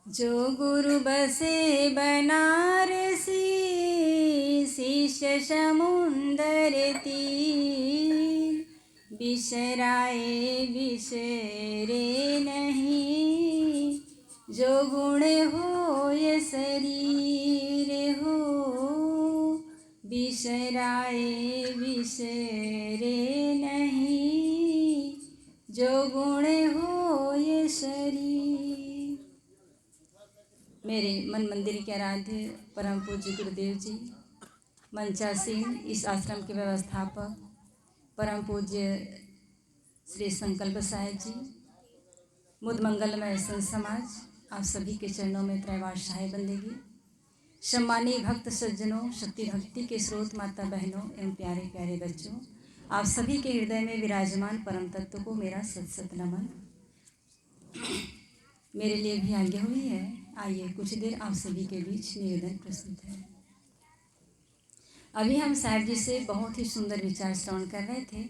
जो गुरु बसे बनारसी, शिष्य समुंदर तीर, बिसराए बिसरे नहीं, जो गुण होय शरीर हो, बिसराए बिसरे नहीं, जो गुण होय शरीर। मेरे मन मंदिर के आराध्य परम पूज्य गुरुदेव जी, मंचासीन इस आश्रम के व्यवस्थापक परम पूज्य श्री संकल्प साहेब जी, मुद मंगलमय संत समाज, आप सभी के चरणों में त्रैवार सहाय बंदेगी। सम्मानीय भक्त सज्जनों, शक्ति भक्ति के स्रोत माता बहनों एवं प्यारे प्यारे बच्चों, आप सभी के हृदय में विराजमान परम तत्व को मेरा सत सत नमन। मेरे लिए भी आज्ञा हुई है, आइए कुछ देर आप सभी के बीच निवेदन प्रस्तुत है। अभी हम साहब जी से बहुत ही सुंदर विचार श्रवण कर रहे थे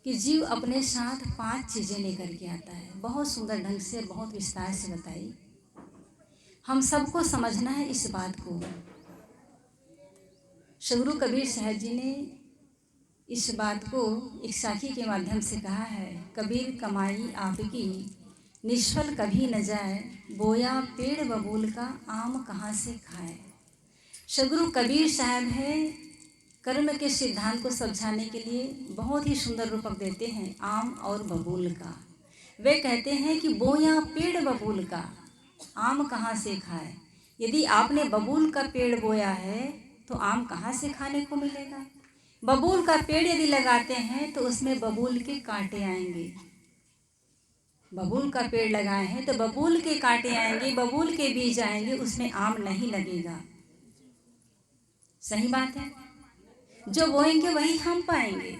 कि जीव अपने साथ 5 चीज़ें लेकर के आता है। बहुत सुंदर ढंग से और बहुत विस्तार से बताई। हम सबको समझना है इस बात को। सदगुरु कबीर साहब जी ने इस बात को एक साखी के माध्यम से कहा है, कबीर कमाई आपकी निष्फल कभी न जाए, बोया पेड़ बबूल का आम कहाँ से खाए। सदगुरु कबीर साहब है कर्म के सिद्धांत को समझाने के लिए बहुत ही सुंदर रूपक देते हैं आम और बबूल का। वे कहते हैं कि बोया पेड़ बबूल का आम कहाँ से खाए। यदि आपने बबूल का पेड़ बोया है तो आम कहाँ से खाने को मिलेगा। बबूल का पेड़ यदि लगाते हैं तो उसमें बबूल के कांटे आएंगे। बबूल का पेड़ लगाए हैं तो बबूल के कांटे आएंगे, बबूल के बीज आएंगे, उसमें आम नहीं लगेगा। सही बात है। जो बोएंगे वही हम पाएंगे।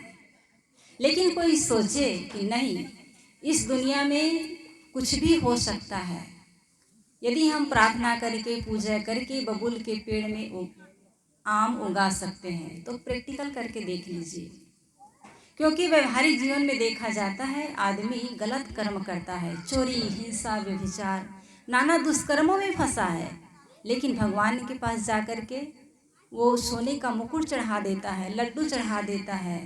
लेकिन कोई सोचे कि नहीं, इस दुनिया में कुछ भी हो सकता है। यदि हम प्रार्थना करके पूजा करके बबूल के पेड़ में आम उगा सकते हैं तो प्रैक्टिकल करके देख लीजिए। क्योंकि व्यवहारिक जीवन में देखा जाता है आदमी गलत कर्म करता है, चोरी, हिंसा, व्यभिचार, नाना दुष्कर्मों में फंसा है। लेकिन भगवान के पास जाकर के वो सोने का मुकुट चढ़ा देता है, लड्डू चढ़ा देता है,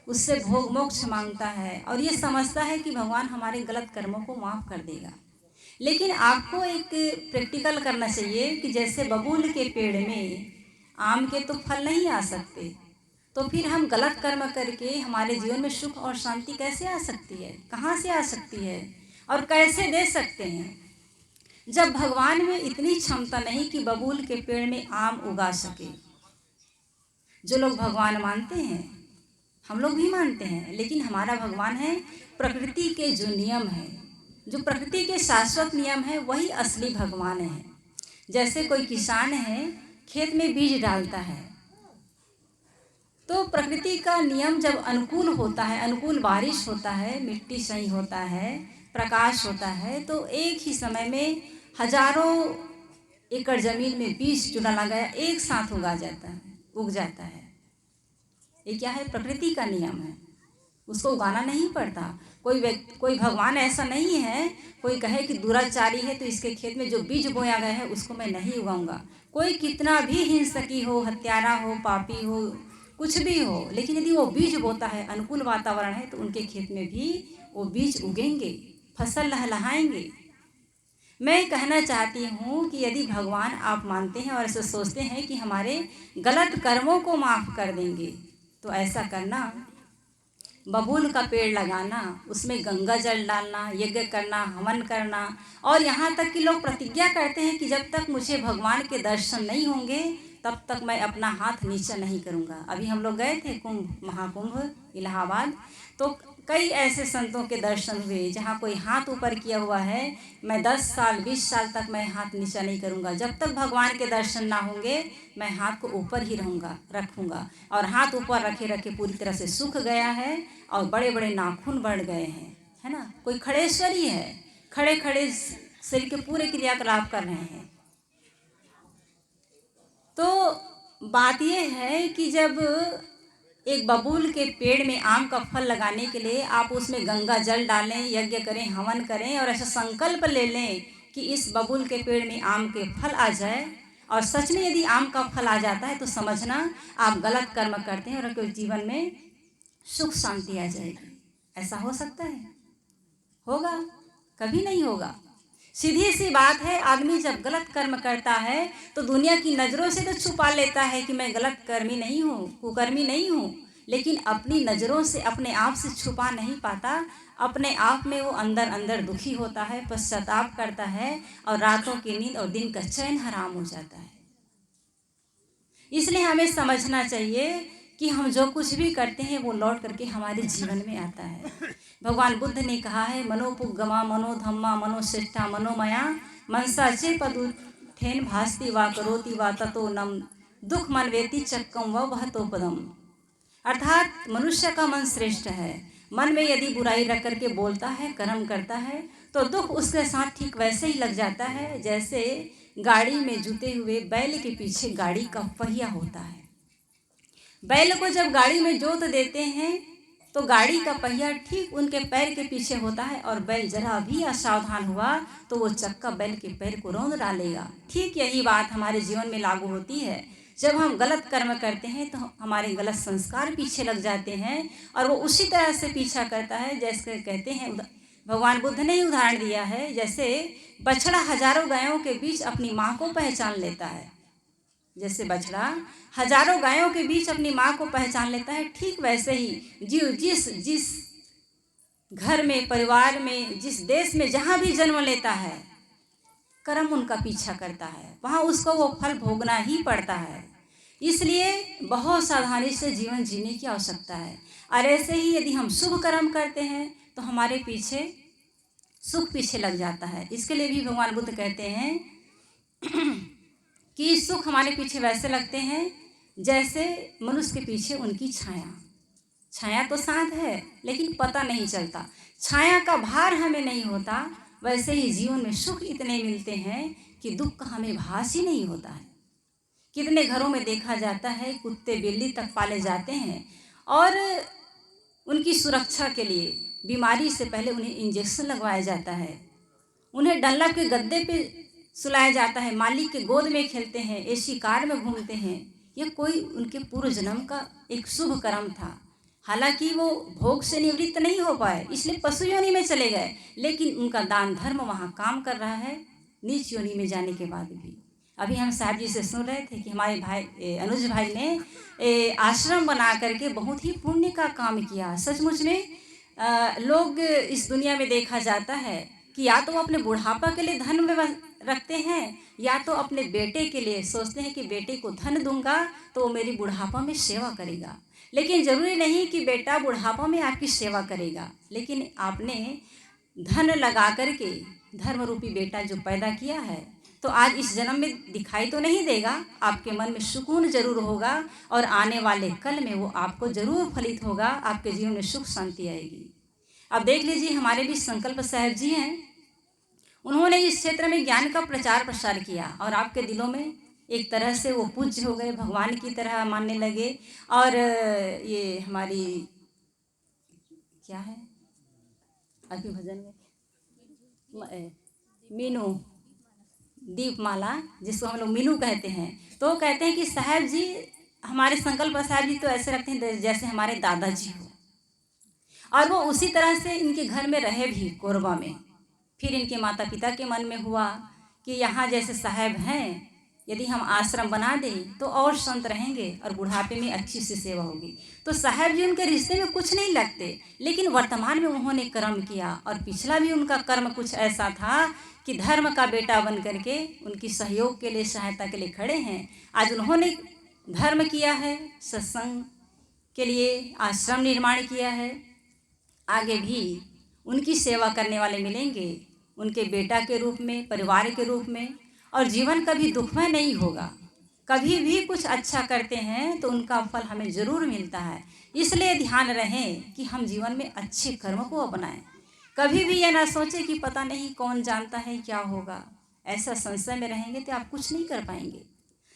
उससे भोग मोक्ष मांगता है और ये समझता है कि भगवान हमारे गलत कर्मों को माफ़ कर देगा। लेकिन आपको एक प्रैक्टिकल करना चाहिए कि जैसे बबूल के पेड़ में आम के तो फल नहीं आ सकते, तो फिर हम गलत कर्म करके हमारे जीवन में सुख और शांति कैसे आ सकती है, कहाँ से आ सकती है और कैसे दे सकते हैं, जब भगवान में इतनी क्षमता नहीं कि बबूल के पेड़ में आम उगा सके। जो लोग भगवान मानते हैं, हम लोग भी मानते हैं, लेकिन हमारा भगवान है प्रकृति के जो नियम है, जो प्रकृति के शाश्वत नियम है, वही असली भगवान है। जैसे कोई किसान है, खेत में बीज डालता है तो प्रकृति का नियम जब अनुकूल होता है, अनुकूल बारिश होता है, मिट्टी सही होता है, प्रकाश होता है, तो एक ही समय में हजारों एकड़ जमीन में बीज जो डाला गया एक साथ उग जाता है। ये क्या है? प्रकृति का नियम है, उसको उगाना नहीं पड़ता। कोई भगवान ऐसा नहीं है कोई कहे कि दुराचारी है तो इसके खेत में जो बीज बोया गया है उसको मैं नहीं उगाऊंगा। कोई कितना भी हिंसकी हो, हत्यारा हो, पापी हो, कुछ भी हो, लेकिन यदि वो बीज बोता है, अनुकूल वातावरण है, तो उनके खेत में भी वो बीज उगेंगे, फसल लहलहाएंगे। मैं कहना चाहती हूँ कि यदि भगवान आप मानते हैं और ऐसे सोचते हैं कि हमारे गलत कर्मों को माफ़ कर देंगे, तो ऐसा करना, बबूल का पेड़ लगाना, उसमें गंगा जल डालना, यज्ञ करना, हवन करना, और यहाँ तक कि लोग प्रतिज्ञा करते हैं कि जब तक मुझे भगवान के दर्शन नहीं होंगे तब तक मैं अपना हाथ नीचा नहीं करूँगा। अभी हम लोग गए थे महाकुंभ इलाहाबाद, तो कई ऐसे संतों के दर्शन हुए जहाँ कोई हाथ ऊपर किया हुआ है, मैं 10 साल 20 साल तक मैं हाथ नीचा नहीं करूँगा, जब तक भगवान के दर्शन ना होंगे मैं हाथ को ऊपर ही रखूँगा। और हाथ ऊपर रखे रखे पूरी तरह से सूख गया है और बड़े बड़े नाखून बढ़ गए हैं, है ना। कोई खड़ेश्वरी है, खड़े खड़े शरीर के पूरे क्रियाकलाप कर रहे हैं। तो बात यह है कि जब एक बबूल के पेड़ में आम का फल लगाने के लिए आप उसमें गंगा जल डालें, यज्ञ करें, हवन करें और ऐसा संकल्प ले लें कि इस बबूल के पेड़ में आम के फल आ जाए, और सच में यदि आम का फल आ जाता है तो समझना आप गलत कर्म करते हैं और आपके जीवन में सुख शांति आ जाएगी। ऐसा हो सकता है? होगा? कभी नहीं होगा। सीधी सी बात है, आदमी जब गलत कर्म करता है तो दुनिया की नज़रों से तो छुपा लेता है कि मैं गलत कर्मी नहीं हूँ, कुकर्मी नहीं हूँ, लेकिन अपनी नज़रों से अपने आप से छुपा नहीं पाता। अपने आप में वो अंदर अंदर दुखी होता है, पश्चाताप करता है, और रातों की नींद और दिन का चैन हराम हो जाता है। इसलिए हमें समझना चाहिए कि हम जो कुछ भी करते हैं वो लौट करके हमारे जीवन में आता है। भगवान बुद्ध ने कहा है, मनोपुगमा मनोधम्मा मनोश्रेष्ठा मनोमया मनसा चे पदुठेन भास्ति वा करोति वा ततो नम दुख मनवेति चक्कम व वहतो पदम। अर्थात मनुष्य का मन श्रेष्ठ है। मन में यदि बुराई रख करके बोलता है, कर्म करता है, तो दुख उसके साथ ठीक वैसे ही लग जाता है जैसे गाड़ी में जुते हुए बैल के पीछे गाड़ी का पहिया होता है। बैल को जब गाड़ी में जोत देते हैं तो गाड़ी का पहिया ठीक उनके पैर के पीछे होता है, और बैल जरा भी असावधान हुआ तो वो चक्का बैल के पैर को रौंद डालेगा। ठीक यही बात हमारे जीवन में लागू होती है। जब हम गलत कर्म करते हैं तो हमारे गलत संस्कार पीछे लग जाते हैं, और वो उसी तरह से पीछा करता है जैसे कहते हैं, भगवान बुद्ध ने ही उदाहरण दिया है, जैसे बछड़ा हजारों गायों के बीच अपनी माँ को पहचान लेता है। जैसे बछड़ा हजारों गायों के बीच अपनी माँ को पहचान लेता है, ठीक वैसे ही जीव जिस घर में, परिवार में, जिस देश में जहाँ भी जन्म लेता है, कर्म उनका पीछा करता है, वहाँ उसको वो फल भोगना ही पड़ता है। इसलिए बहुत सावधानी से जीवन जीने की आवश्यकता है। और ऐसे ही यदि हम शुभ कर्म करते हैं तो हमारे पीछे सुख पीछे लग जाता है। इसके लिए भी भगवान बुद्ध कहते हैं कि सुख हमारे पीछे वैसे लगते हैं जैसे मनुष्य के पीछे उनकी छाया। छाया तो साथ है लेकिन पता नहीं चलता, छाया का भार हमें नहीं होता। वैसे ही जीवन में सुख इतने मिलते हैं कि दुख का हमें भास ही नहीं होता है। कितने घरों में देखा जाता है कुत्ते बिल्ली तक पाले जाते हैं, और उनकी सुरक्षा के लिए बीमारी से पहले उन्हें इंजेक्शन लगवाया जाता है, उन्हें डंलप के गद्दे पे सुलाया जाता है, मालिक के गोद में खेलते हैं, एसी कार में घूमते हैं। यह कोई उनके पूर्व जन्म का एक शुभ कर्म था। हालांकि वो भोग से निवृत्त नहीं हो पाए, इसलिए पशु योनि में चले गए, लेकिन उनका दान धर्म वहाँ काम कर रहा है नीच योनि में जाने के बाद भी। अभी हम साहब जी से सुन रहे थे कि हमारे भाई अनुज भाई ने आश्रम बना करके बहुत ही पुण्य का काम किया। सचमुच में लोग इस दुनिया में देखा जाता है कि या तो वो अपने बुढ़ापा के लिए धन में रखते हैं, या तो अपने बेटे के लिए सोचते हैं कि बेटे को धन दूंगा तो वो मेरी बुढ़ापा में सेवा करेगा। लेकिन ज़रूरी नहीं कि बेटा बुढ़ापा में आपकी सेवा करेगा, लेकिन आपने धन लगा करके धर्म रूपी बेटा जो पैदा किया है तो आज इस जन्म में दिखाई तो नहीं देगा, आपके मन में सुकून जरूर होगा, और आने वाले कल में वो आपको जरूर फलित होगा, आपके जीवन में सुख शांति आएगी। अब देख लीजिए, हमारे भी संकल्प साहब जी हैं, उन्होंने इस क्षेत्र में ज्ञान का प्रचार प्रसार किया, और आपके दिलों में एक तरह से वो पूज्य हो गए, भगवान की तरह मानने लगे। और ये हमारी क्या है अभी भजन में मीनू दीपमाला, जिसको हम लोग मीनू कहते हैं, तो कहते हैं कि साहब जी, हमारे संकल्प साहब जी तो ऐसे रखते हैं जैसे हमारे दादाजी हो, और वो उसी तरह से इनके घर में रहे भी कोरबा में। फिर इनके माता पिता के मन में हुआ कि यहाँ जैसे साहब हैं, यदि हम आश्रम बना दें तो और संत रहेंगे और बुढ़ापे में अच्छी सी सेवा होगी। तो साहब जी उनके रिश्ते में कुछ नहीं लगते, लेकिन वर्तमान में उन्होंने कर्म किया, और पिछला भी उनका कर्म कुछ ऐसा था कि धर्म का बेटा बन करके उनकी सहयोग के लिए, सहायता के लिए खड़े हैं। आज उन्होंने धर्म किया है, सत्संग के लिए आश्रम निर्माण किया है। आगे भी उनकी सेवा करने वाले मिलेंगे, उनके बेटा के रूप में, परिवार के रूप में, और जीवन कभी दुखमय नहीं होगा। कभी भी कुछ अच्छा करते हैं तो उनका फल हमें ज़रूर मिलता है। इसलिए ध्यान रहे कि हम जीवन में अच्छे कर्म को अपनाएं। कभी भी ये ना सोचें कि पता नहीं कौन जानता है क्या होगा। ऐसा संशय में रहेंगे तो आप कुछ नहीं कर पाएंगे।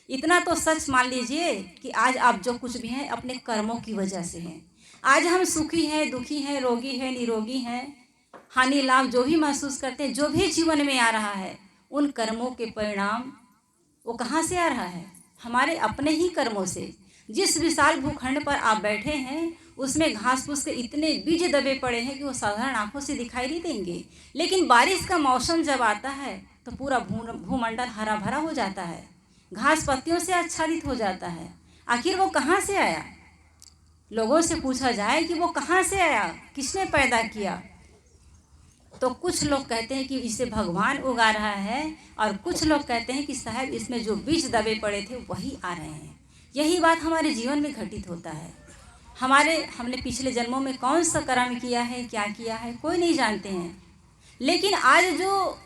इतना तो सच मान लीजिए कि आज आप जो कुछ भी हैं अपने कर्मों की वजह से हैं। आज हम सुखी हैं, दुखी हैं, रोगी हैं, निरोगी हैं, हानि लाभ जो भी महसूस करते हैं, जो भी जीवन में आ रहा है, उन कर्मों के परिणाम वो कहाँ से आ रहा है? हमारे अपने ही कर्मों से। जिस विशाल भूखंड पर आप बैठे हैं उसमें घास फूस के इतने बीज दबे पड़े हैं कि वो साधारण आंखों से दिखाई नहीं देंगे, लेकिन बारिश का मौसम जब आता है तो पूरा भूमंडल हरा भरा हो जाता है, घास पत्तियों से आच्छादित हो जाता है। आखिर वो कहाँ से आया? लोगों से पूछा जाए कि वो कहाँ से आया, किसने पैदा किया, तो कुछ लोग कहते हैं कि इसे भगवान उगा रहा है, और कुछ लोग कहते हैं कि साहब इसमें जो बीज दबे पड़े थे वही आ रहे हैं। यही बात हमारे जीवन में घटित होता है। हमने पिछले जन्मों में कौन सा कर्म किया है, क्या किया है, कोई नहीं जानते हैं। लेकिन आज जो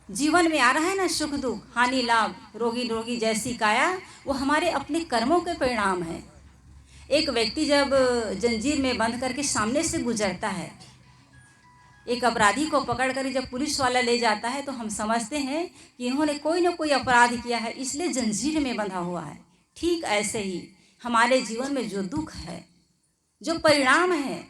जीवन में आ रहा है ना, सुख दुख, हानि लाभ, रोगी रोगी जैसी काया, वो हमारे अपने कर्मों के परिणाम है। एक व्यक्ति जब जंजीर में बंध करके सामने से गुजरता है, एक अपराधी को पकड़कर जब पुलिस वाला ले जाता है, तो हम समझते हैं कि इन्होंने कोई ना कोई अपराध किया है, इसलिए जंजीर में बंधा हुआ है। ठीक ऐसे ही हमारे जीवन में जो दुख है, जो परिणाम है,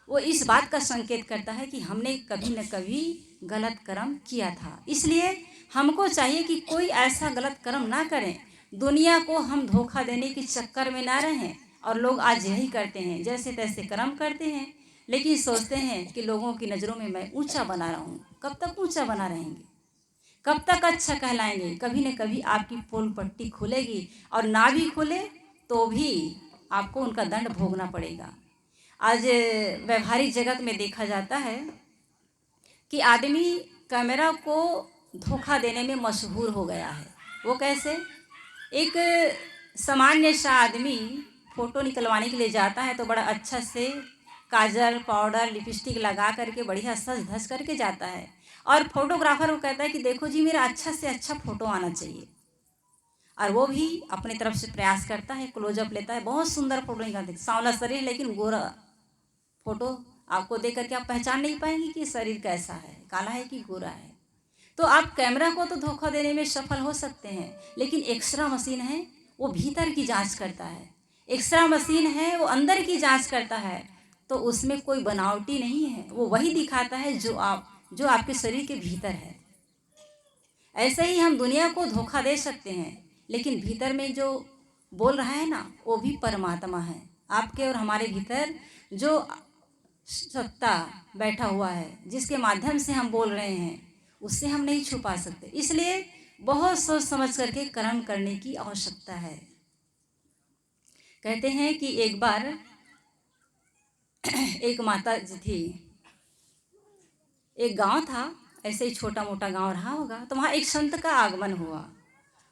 वो इस बात का संकेत करता है कि हमने कभी न कभी गलत कर्म किया था। इसलिए हमको चाहिए कि कोई ऐसा गलत कर्म ना करें, दुनिया को हम धोखा देने के चक्कर में ना रहें। और लोग आज यही करते हैं, जैसे तैसे कर्म करते हैं, लेकिन सोचते हैं कि लोगों की नज़रों में मैं ऊंचा बना रहा हूँ। कब तक ऊंचा बना रहेंगे? कब तक अच्छा कहलाएंगे? कभी न कभी आपकी पोल पट्टी खुलेगी, और ना भी खुले तो भी आपको उनका दंड भोगना पड़ेगा। आज व्यवहारिक जगत में देखा जाता है कि आदमी कैमरा को धोखा देने में मशहूर हो गया है। वो कैसे? एक सामान्य सा आदमी फ़ोटो निकलवाने के लिए जाता है तो बड़ा अच्छा से काजल, पाउडर, लिपस्टिक लगा करके बढ़िया सज धज करके जाता है, और फोटोग्राफर को कहता है कि देखो जी मेरा अच्छा से अच्छा फ़ोटो आना चाहिए, और वो भी अपने तरफ से प्रयास करता है, क्लोजअप लेता है, बहुत सुंदर फ़ोटो निकालते, सांवला शरीर लेकिन गोरा फ़ोटो आपको देख करके आप पहचान नहीं पाएंगे कि शरीर कैसा है, काला है कि गोरा है। तो आप कैमरा को तो धोखा देने में सफल हो सकते हैं, लेकिन एक्सरा मशीन है, वो भीतर की जांच करता है। एक्सरा मशीन है, वो अंदर की जांच करता है, तो उसमें कोई बनावटी नहीं है, वो वही दिखाता है जो आपके शरीर के भीतर है। ऐसे ही हम दुनिया को धोखा दे सकते हैं, लेकिन भीतर में जो बोल रहा है ना, वो भी परमात्मा है। आपके और हमारे भीतर जो सत्ता बैठा हुआ है, जिसके माध्यम से हम बोल रहे हैं, उससे हम नहीं छुपा सकते। इसलिए बहुत सोच समझ करके कर्म करने की आवश्यकता है। कहते हैं कि एक बार एक माता जी थी, एक गांव था, ऐसे ही छोटा मोटा गांव रहा होगा, तो वहाँ एक संत का आगमन हुआ।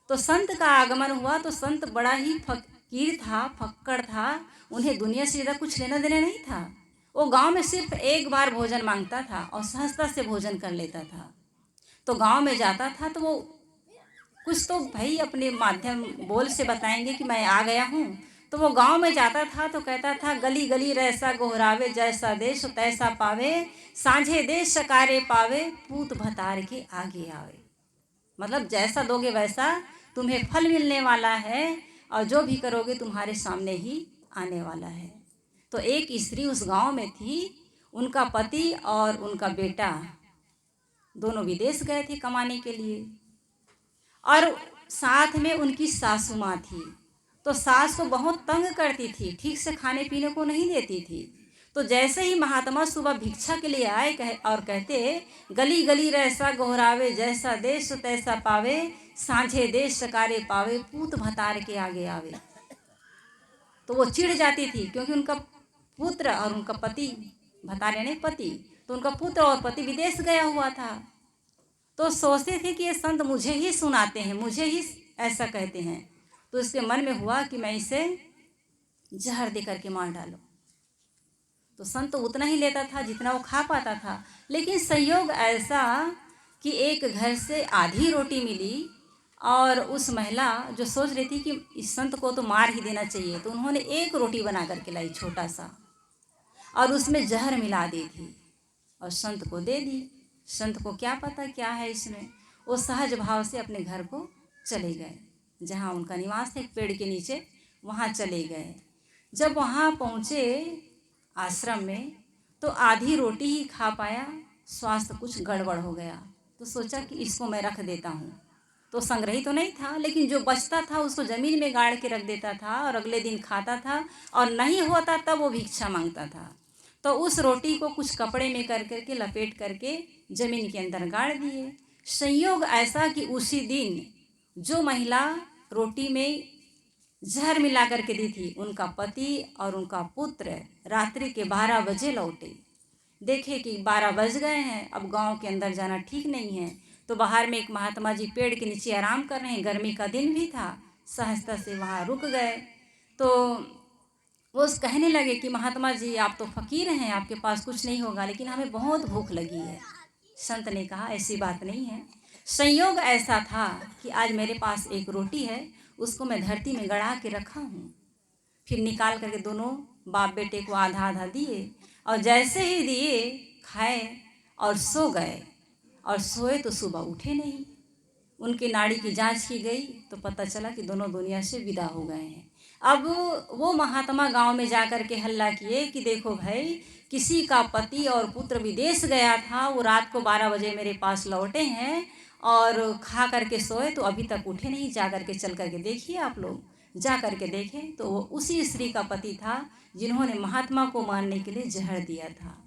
तो संत का आगमन हुआ तो संत बड़ा ही फकीर था, फक्कड़ था, उन्हें दुनिया से ज़्यादा कुछ लेना देना नहीं था। वो गांव में सिर्फ एक बार भोजन मांगता था और सहजता से भोजन कर लेता था। तो गांव में जाता था तो वो कुछ तो भाई अपने माध्यम बोल से बताएंगे कि मैं आ गया हूँ। तो वो गांव में जाता था तो कहता था, गली गली रैसा गोहरावे, जैसा देश तैसा पावे, सांझे देश सकारे पावे, पूत भतार के आगे आवे। मतलब जैसा दोगे वैसा तुम्हें फल मिलने वाला है, और जो भी करोगे तुम्हारे सामने ही आने वाला है। तो एक स्त्री उस गांव में थी, उनका पति और उनका बेटा दोनों विदेश गए थे कमाने के लिए, और साथ में उनकी सासू माँ थी। तो सास को बहुत तंग करती थी, ठीक से खाने पीने को नहीं देती थी। तो जैसे ही महात्मा सुबह भिक्षा के लिए आए और कहते, गली गली रैसा गोहरावे, जैसा देश तैसा पावे, सांझे देश सकारे पावे, पूत भतार के आगे आवे। तो वो चिढ़ जाती थी, क्योंकि उनका पुत्र और उनका पति, भतार यानी पति, तो उनका पुत्र और पति विदेश गया हुआ था। तो सोचते थे कि ये संत मुझे ही सुनाते हैं, मुझे ही ऐसा कहते हैं। तो उसके मन में हुआ कि मैं इसे जहर दे करके मार डालूं। तो संत उतना ही लेता था जितना वो खा पाता था, लेकिन संयोग ऐसा कि एक घर से आधी रोटी मिली, और उस महिला जो सोच रही थी कि इस संत को तो मार ही देना चाहिए, तो उन्होंने एक रोटी बना करके लाई छोटा सा, और उसमें जहर मिला दी थी और संत को दे दी। संत को क्या पता क्या है इसमें, वो सहज भाव से अपने घर को चले गए, जहाँ उनका निवास है एक पेड़ के नीचे, वहाँ चले गए। जब वहाँ पहुँचे आश्रम में, तो आधी रोटी ही खा पाया, स्वास्थ्य कुछ गड़बड़ हो गया। तो सोचा कि इसको मैं रख देता हूँ। तो संग्रही तो नहीं था, लेकिन जो बचता था उसको ज़मीन में गाड़ के रख देता था और अगले दिन खाता था, और नहीं होता तब वो भिक्षा मांगता था। तो उस रोटी को कुछ कपड़े में कर करके लपेट करके ज़मीन के अंदर गाड़ दिए। संयोग ऐसा कि उसी दिन जो महिला रोटी में जहर मिला करके दी थी, उनका पति और उनका पुत्र रात्रि के 12 बजे लौटे। देखे कि 12 बज गए हैं, अब गांव के अंदर जाना ठीक नहीं है। तो बाहर में एक महात्मा जी पेड़ के नीचे आराम कर रहे हैं, गर्मी का दिन भी था, सहजता से वहाँ रुक गए। तो वो कहने लगे कि महात्मा जी आप तो फकीर हैं, आपके पास कुछ नहीं होगा, लेकिन हमें बहुत भूख लगी है। संत ने कहा ऐसी बात नहीं है, संयोग ऐसा था कि आज मेरे पास एक रोटी है, उसको मैं धरती में गड़ा के रखा हूँ। फिर निकाल करके दोनों बाप बेटे को आधा आधा दिए, और जैसे ही दिए खाए और सो गए, और सोए तो सुबह उठे नहीं। उनके नाड़ी की जांच की गई तो पता चला कि दोनों दुनिया से विदा हो गए हैं। अब वो महात्मा गांव में जा कर के हल्ला किए कि देखो भाई, किसी का पति और पुत्र विदेश गया था, वो रात को 12 बजे मेरे पास लौटे हैं और खा करके सोए तो अभी तक उठे नहीं। जा करके चल करके देखिए, आप लोग जा करके देखें तो वो उसी स्त्री का पति था जिन्होंने महात्मा को मारने के लिए जहर दिया था।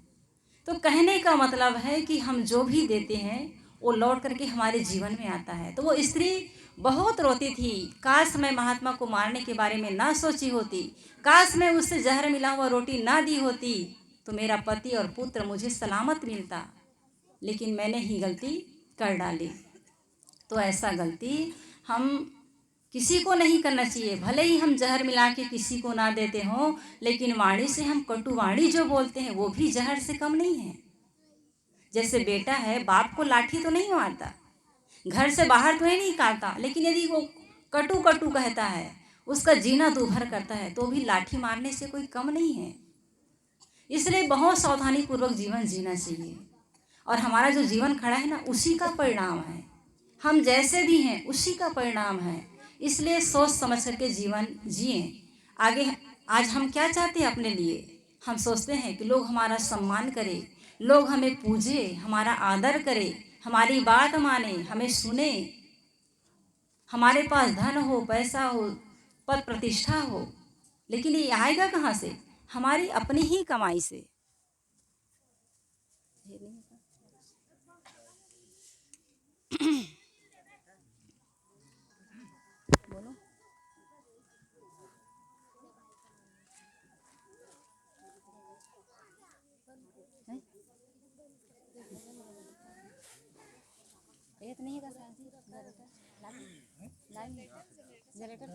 तो कहने का मतलब है कि हम जो भी देते हैं वो लौट करके हमारे जीवन में आता है। तो वो स्त्री बहुत रोती थी, काश मैं महात्मा को मारने के बारे में ना सोची होती, काश मैं उससे जहर मिला हुआ रोटी ना दी होती, तो मेरा पति और पुत्र मुझे सलामत मिलता, लेकिन मैंने ही गलती कर डाली। तो ऐसा गलती हम किसी को नहीं करना चाहिए। भले ही हम जहर मिला के किसी को ना देते हों, लेकिन वाणी से हम कटु वाणी जो बोलते हैं वो भी जहर से कम नहीं है। जैसे बेटा है, बाप को लाठी तो नहीं मारता, घर से बाहर तो नहीं निकालता, लेकिन यदि वो कटु कटु कहता है, उसका जीना दूभर करता है, तो भी लाठी मारने से कोई कम नहीं है। इसलिए बहुत सावधानी पूर्वक जीवन जीना चाहिए, और हमारा जो जीवन खड़ा है ना, उसी का परिणाम है। हम जैसे भी हैं उसी का परिणाम है। इसलिए सोच समझ करके जीवन जिए। आगे आज हम क्या चाहते हैं अपने लिए? हम सोचते हैं कि लोग हमारा सम्मान करें, लोग हमें पूजे, हमारा आदर करें, हमारी बात माने, हमें सुने, हमारे पास धन हो, पैसा हो, पद प्रतिष्ठा हो। लेकिन ये आएगा कहाँ से? हमारी अपनी ही कमाई से। बोलो। ये तो नहीं है जनरेटर, लाइव जनरेटर